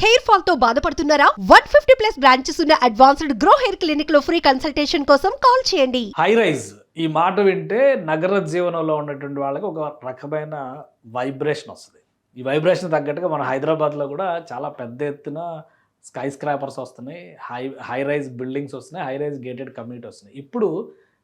Hair fall తో బాధపడుతున్నారా? 150+ branches ఉన్న అడ్వాన్స్డ్ గ్రో హెయిర్ క్లినిక్ లో ఫ్రీ కన్సల్టేషన్ కోసం కాల్ చేయండి. హై రైజ్ ఈ మాట వింటే నగర జీవనంలో ఉన్నటువంటి వాళ్ళకి ఒక రకమైన వైబ్రేషన్ వస్తుంది. ఈ వైబ్రేషన్ తగ్గట్టుగా మన హైదరాబాద్లో కూడా చాలా పెద్ద ఎత్తున స్కై స్క్రాపర్స్ వస్తున్నాయి, హై రైజ్ బిల్డింగ్స్ వస్తున్నాయి, హై రైజ్ గేటెడ్ కమ్యూనిటీ వస్తున్నాయి. ఇప్పుడు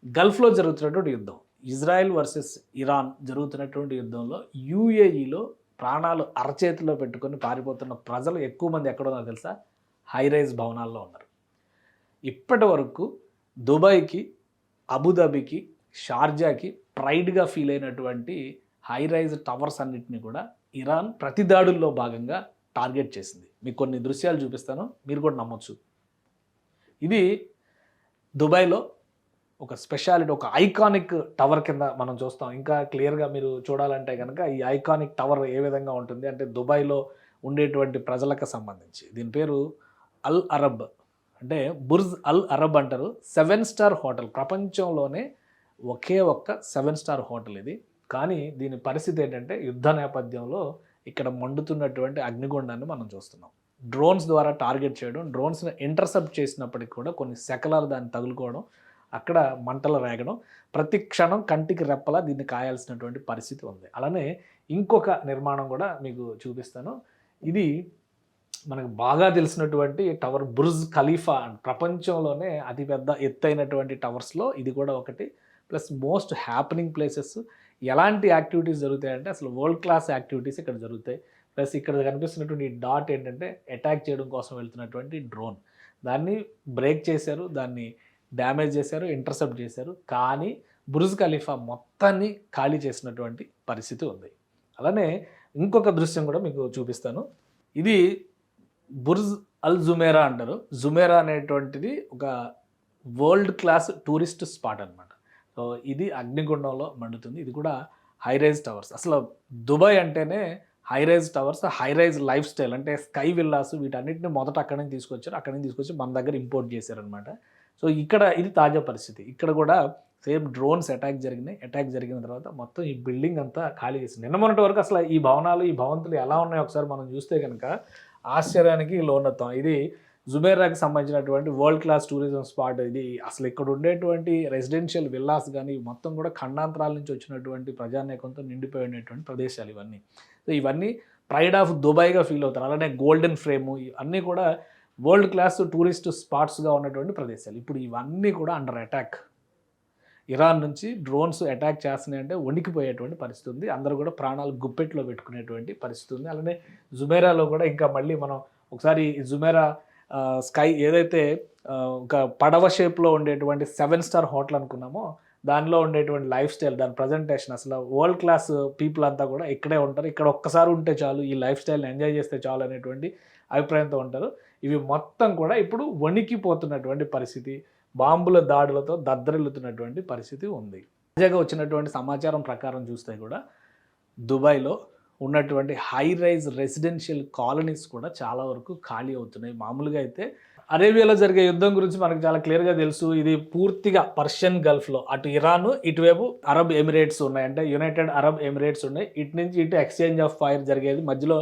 గల్ఫ్లో జరుగుతున్నటువంటి యుద్ధం, ఇజ్రాయెల్ వర్సెస్ ఇరాన్ జరుగుతున్నటువంటి యుద్ధంలో యూఏఈలో ప్రాణాలు అరచేతిలో పెట్టుకొని పారిపోతున్న ప్రజలు ఎక్కువ మంది ఎక్కడ ఉన్నారో తెలుసా? హై రైజ్ భవనాల్లో ఉన్నారు. ఇప్పటి వరకు దుబాయ్కి, అబుదాబికి, షార్జాకి ప్రైడ్గా ఫీల్ అయినటువంటి హై రైజ్ టవర్స్ అన్నింటినీ కూడా ఇరాన్ ప్రతి దాడుల్లో భాగంగా టార్గెట్ చేసింది. మీకు కొన్ని దృశ్యాలు చూపిస్తాను, మీరు కూడా నమ్మొచ్చు. ఇది దుబాయ్లో ఒక స్పెషాలిటీ, ఒక ఐకానిక్ టవర్ కింద మనం చూస్తాం. ఇంకా క్లియర్గా మీరు చూడాలంటే కనుక ఈ ఐకానిక్ టవర్ ఏ విధంగా ఉంటుంది అంటే దుబాయ్లో ఉండేటువంటి ప్రజలకు సంబంధించి దీని పేరు అల్ అరబ్, అంటే బుర్జ్ అల్ అరబ్ అంటారు. 7 స్టార్ హోటల్, ప్రపంచంలోనే ఒకే ఒక్క 7 స్టార్ హోటల్ ఇది. కానీ దీని పరిస్థితి ఏంటంటే యుద్ధ నేపథ్యంలో ఇక్కడ మండుతున్నటువంటి అగ్నిగుండాన్ని మనం చూస్తున్నాం. డ్రోన్స్ ద్వారా టార్గెట్ చేయడం, డ్రోన్స్ని ఇంటర్సెప్ట్ చేసినప్పటికీ కూడా కొన్ని శకలాలు దాన్ని తగులుకోవడం, అక్కడ మంటలు రేగడం, ప్రతి క్షణం కంటికి రెప్పలా దీన్ని కాయాల్సినటువంటి పరిస్థితి ఉంది. అలానే ఇంకొక నిర్మాణం కూడా మీకు చూపిస్తాను. ఇది మనకు బాగా తెలిసినటువంటి టవర్ బుర్జ్ ఖలీఫా, ప్రపంచంలోనే అతిపెద్ద ఎత్తైనటువంటి టవర్స్లో ఇది కూడా ఒకటి. Plus most happening places. ఎలాంటి యాక్టివిటీస్ జరుగుతాయంటే అసలు వరల్డ్ క్లాస్ యాక్టివిటీస్ ఇక్కడ జరుగుతాయి. ప్లస్ ఇక్కడ కనిపిస్తున్నటువంటి డాట్ ఏంటంటే అటాక్ చేయడం కోసం వెళ్తున్నటువంటి డ్రోన్. దాన్ని బ్రేక్ చేశారు, దాన్ని డ్యామేజ్ చేశారు, ఇంటర్సెప్ట్ చేశారు. కానీ బుర్జ్ ఖలీఫా మొత్తాన్ని ఖాళీ చేసినటువంటి పరిస్థితి ఉంది. అలానే ఇంకొక దృశ్యం కూడా మీకు చూపిస్తాను. ఇది బుర్జ్ అల్ జుమేరా అంటారు. జుమేరా అనేటువంటిది ఒక వరల్డ్ క్లాస్ టూరిస్ట్ స్పాట్ అనమాట. సో ఇది అగ్నిగుండంలో మండుతుంది. ఇది కూడా హై రైజ్ టవర్స్. అసలు దుబాయ్ అంటేనే high rise towers, high rise lifestyle, అంటే స్కై విల్లాస్, వీటన్నిటిని మొదట అక్కడి నుంచి తీసుకొచ్చారు. అక్కడి నుంచి తీసుకొచ్చి మన దగ్గర ఇంపోర్ట్ చేశారనమాట. సో ఇక్కడ ఇది తాజా పరిస్థితి. ఇక్కడ కూడా సేమ్ డ్రోన్స్ అటాక్ జరిగినాయి. అటాక్ జరిగిన తర్వాత మొత్తం ఈ బిల్డింగ్ అంతా ఖాళీ చేసింది. నిన్న మొన్నటి వరకు అసలు ఈ భవనాలు, ఈ భవంతులు ఎలా ఉన్నాయో ఒకసారి మనం చూస్తే కనుక ఆశ్చర్యానికి లోనవుతాం. ఇది జుమేరాకి సంబంధించినటువంటి వరల్డ్ క్లాస్ టూరిజం స్పాట్. ఇది అసలు ఇక్కడ ఉండేటువంటి రెసిడెన్షియల్ విల్లాస్ కానీ మొత్తం కూడా ఖండాంతరాల నుంచి వచ్చినటువంటి ప్రజానేకంతో నిండిపోయి ఉండేటువంటి ప్రదేశాలు ఇవన్నీ. సో ఇవన్నీ ప్రైడ్ ఆఫ్ దుబాయ్గా ఫీల్ అవుతారు. అలానే గోల్డెన్ ఫ్రేము, ఇవన్నీ కూడా వరల్డ్ క్లాస్ టూరిస్ట్ స్పాట్స్గా ఉన్నటువంటి ప్రదేశాలు. ఇప్పుడు ఇవన్నీ కూడా అండర్ అటాక్. ఇరాన్ నుంచి డ్రోన్స్ అటాక్ చేస్తున్నాయంటే వణికిపోయేటువంటి పరిస్థితి ఉంది. అందరూ కూడా ప్రాణాలు గుప్పెట్లో పెట్టుకునేటువంటి పరిస్థితి ఉంది. అలానే జుమేరాలో కూడా ఇంకా మళ్ళీ మనం ఒకసారి జుమేరా స్కై ఏదైతే ఒక పడవ షేప్లో ఉండేటువంటి 7 స్టార్ హోటల్ అనుకున్నామో దానిలో ఉండేటువంటి లైఫ్ స్టైల్, దాని ప్రజెంటేషన్, అసలు వరల్డ్ క్లాస్ పీపుల్ అంతా కూడా ఇక్కడే ఉంటారు. ఇక్కడ ఒక్కసారి ఉంటే చాలు, ఈ లైఫ్ స్టైల్ని ఎంజాయ్ చేస్తే చాలు అనేటువంటి అభిప్రాయంతో ఉంటారు. ఇవి మొత్తం కూడా ఇప్పుడు వణికిపోతున్నటువంటి పరిస్థితి, బాంబుల దాడులతో దద్దరిల్లుతున్నటువంటి పరిస్థితి ఉంది. తాజాగా వచ్చినటువంటి సమాచారం ప్రకారం చూస్తే కూడా దుబాయ్లో ఉన్నటువంటి హై రైజ్ రెసిడెన్షియల్ కాలనీస్ కూడా చాలా వరకు ఖాళీ అవుతున్నాయి. మామూలుగా అయితే అరేబియాలో జరిగే యుద్ధం గురించి మనకు చాలా క్లియర్గా తెలుసు. ఇది పూర్తిగా పర్షియన్ గల్ఫ్లో, అటు ఇరాన్, ఇటువైపు అరబ్ ఎమిరేట్స్ ఉన్నాయి, అంటే యునైటెడ్ అరబ్ ఎమిరేట్స్ ఉన్నాయి. ఇటు నుంచి ఇటు ఎక్స్చేంజ్ ఆఫ్ ఫైర్ జరిగేది. మధ్యలో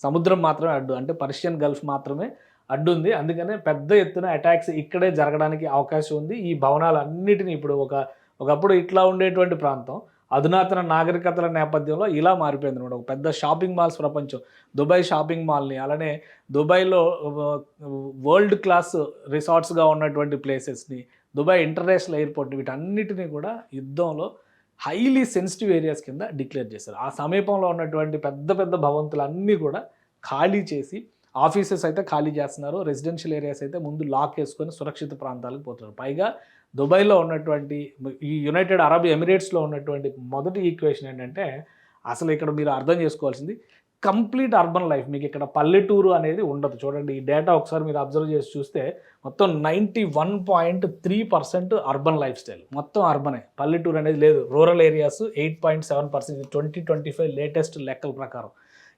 సముద్రం మాత్రమే అడ్డు, అంటే పర్షియన్ గల్ఫ్ మాత్రమే అడ్డు ఉంది. అందుకనే పెద్ద ఎత్తున అటాక్స్ ఇక్కడే జరగడానికి అవకాశం ఉంది. ఈ భవనాలన్నిటినీ ఇప్పుడు ఒకప్పుడు ఇట్లా ఉండేటువంటి ప్రాంతం అధునాతన నాగరికతల నేపథ్యంలో ఇలా మారిపోయింది అనమాట. ఒక పెద్ద షాపింగ్ మాల్స్ ప్రపంచం, దుబాయ్ షాపింగ్ మాల్ని, అలానే దుబాయ్లో వరల్డ్ క్లాస్ రిసార్ట్స్గా ఉన్నటువంటి ప్లేసెస్ని, దుబాయ్ ఇంటర్నేషనల్ ఎయిర్పోర్ట్, వీటన్నిటినీ కూడా యుద్ధంలో హైలీ సెన్సిటివ్ ఏరియాస్ కింద డిక్లేర్ చేశారు. ఆ సమీపంలో ఉన్నటువంటి పెద్ద పెద్ద భవంతులన్నీ కూడా ఖాళీ చేసి, ఆఫీసెస్ అయితే ఖాళీ చేస్తున్నారు, రెసిడెన్షియల్ ఏరియాస్ అయితే ముందు లాక్ వేసుకొని సురక్షిత ప్రాంతాలకు పోతున్నారు. పైగా దుబాయ్లో ఉన్నటువంటి ఈ యునైటెడ్ అరబ్ ఎమిరేట్స్లో ఉన్నటువంటి మొదటి ఈక్వేషన్ ఏంటంటే అసలు ఇక్కడ మీరు అర్థం చేసుకోవాల్సింది కంప్లీట్ అర్బన్ లైఫ్. మీకు ఇక్కడ పల్లెటూరు అనేది ఉండదు. చూడండి ఈ డేటా ఒకసారి మీరు అబ్జర్వ్ చేసి చూస్తే మొత్తం 91.3% అర్బన్ లైఫ్ స్టైల్, మొత్తం అర్బనే, పల్లెటూరు అనేది లేదు. రూరల్ ఏరియాస్ 8.7%, 2025 లేటెస్ట్ లెక్కల ప్రకారం.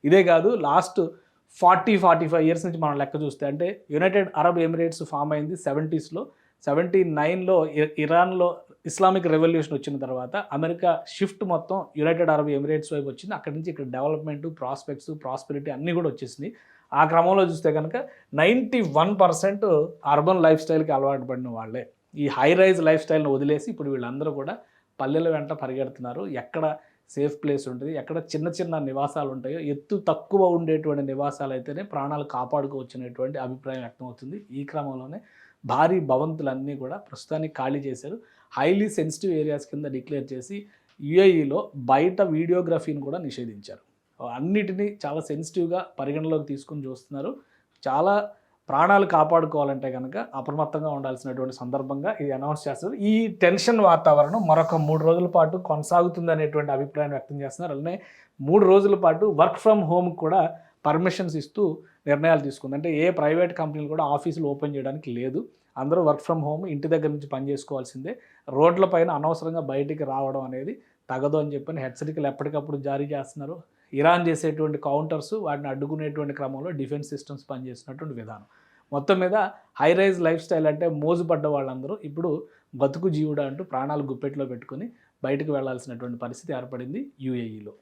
ఇదే కాదు, లాస్ట్ 40-45 ఇయర్స్ నుంచి మనం లెక్క చూస్తే, అంటే యునైటెడ్ అరబ్ ఎమిరేట్స్ ఫామ్ అయింది 70sలో, 79లో ఇరాన్లో ఇస్లామిక్ రెవల్యూషన్ వచ్చిన తర్వాత అమెరికా షిఫ్ట్ మొత్తం యునైటెడ్ అరబ్ ఎమిరేట్స్ వైపు వచ్చింది. అక్కడి నుంచి ఇక్కడ డెవలప్మెంట్, ప్రాస్పెక్ట్స్, ప్రాస్పెరిటీ అన్నీ కూడా వచ్చేసింది. ఆ క్రమంలో చూస్తే కనుక 91% అర్బన్ లైఫ్ స్టైల్కి అలవాటు పడిన వాళ్ళే. ఈ హై రైజ్ లైఫ్ స్టైల్ని వదిలేసి ఇప్పుడు వీళ్ళందరూ కూడా పల్లెల వెంట పరిగెడుతున్నారు. ఎక్కడ సేఫ్ ప్లేస్ ఉంటుంది, ఎక్కడ చిన్న చిన్న నివాసాలు ఉంటాయో, ఎత్తు తక్కువ ఉండేటువంటి నివాసాలు అయితేనే ప్రాణాలు కాపాడుకోవచ్చినటువంటి అభిప్రాయం వ్యక్తమవుతుంది. ఈ క్రమంలోనే భారీ భవంతులన్నీ కూడా ప్రస్తుతానికి ఖాళీ చేశారు. హైలీ సెన్సిటివ్ ఏరియాస్ కింద డిక్లేర్ చేసి యుఏఈలో బయట వీడియోగ్రఫీని కూడా నిషేధించారు. అన్నిటినీ చాలా సెన్సిటివ్గా పరిగణలోకి తీసుకుని చూస్తున్నారు. చాలా ప్రాణాలు కాపాడుకోవాలంటే కనుక అప్రమత్తంగా ఉండాల్సినటువంటి సందర్భంగా ఇది అనౌన్స్ చేస్తారు. ఈ టెన్షన్ వాతావరణం మరొక 3 రోజుల పాటు కొనసాగుతుంది అనేటువంటి అభిప్రాయం వ్యక్తం చేస్తున్నారు. అలానే 3 రోజుల పాటు వర్క్ ఫ్రమ్ హోమ్ కూడా పర్మిషన్స్ ఇస్తూ నిర్ణయాలు తీసుకుంది. అంటే ఏ ప్రైవేట్ కంపెనీలు కూడా ఆఫీసులు ఓపెన్ చేయడానికి లేదు. అందరూ వర్క్ ఫ్రమ్ హోమ్, ఇంటి దగ్గర నుంచి పని చేసుకోవాల్సిందే. రోడ్లపైన అనవసరంగా బయటికి రావడం అనేది తగదు అని చెప్పని హెచ్చరికలు ఎప్పటికప్పుడు జారీ చేస్తున్నారు. ఇరాన్ చేసేటువంటి కౌంటర్స్, వాటిని అడ్డుకునేటువంటి క్రమంలో డిఫెన్స్ సిస్టమ్స్ పనిచేసినటువంటి విధానం. మొత్తం మీద హై రైజ్ లైఫ్ స్టైల్ అంటే మోజుపడ్డ వాళ్ళందరూ ఇప్పుడు బతుకు జీవుడా అంటూ ప్రాణాలు గుప్పెట్లో పెట్టుకొని బయటకు వెళ్లాల్సినటువంటి పరిస్థితి ఏర్పడింది యుఏఈలో.